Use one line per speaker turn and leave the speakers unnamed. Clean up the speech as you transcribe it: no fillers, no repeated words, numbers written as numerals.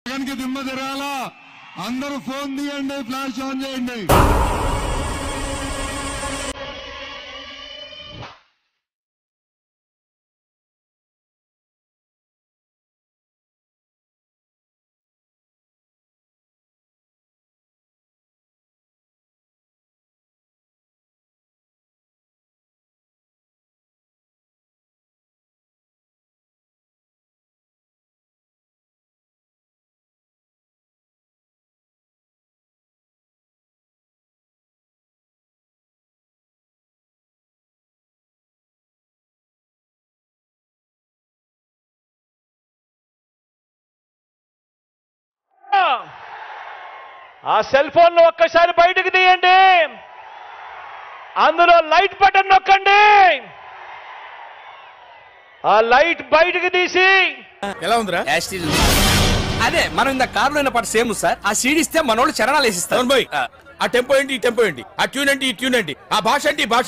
జగన్కి దిమ్మ తిరాలా, అందరూ ఫోన్ తీయండి, ఫ్లాష్ ఆన్ చేయండి.
ఆ సెల్ ఫోన్ లో ఒక్కసారి బయటకు తీయండి, అందులో లైట్ బటన్ నొక్కండి. ఆ లైట్ బయటకు తీసి
ఎలా ఉందిరా?
అదే మనం ఇంత కారులో పాటు సేమ్ సార్. ఆ సీడ్ ఇస్తే మనోళ్ళు చరణాలు వేసిస్తారు.
ఆ టెంపో ఏంటి, ఈ టెంపో ఏంటి, ఆ ట్యూన్ ఏంటి, ఈ ట్యూన్ ఏంటి, ఆ భాష ఏంటి, ఈ భాష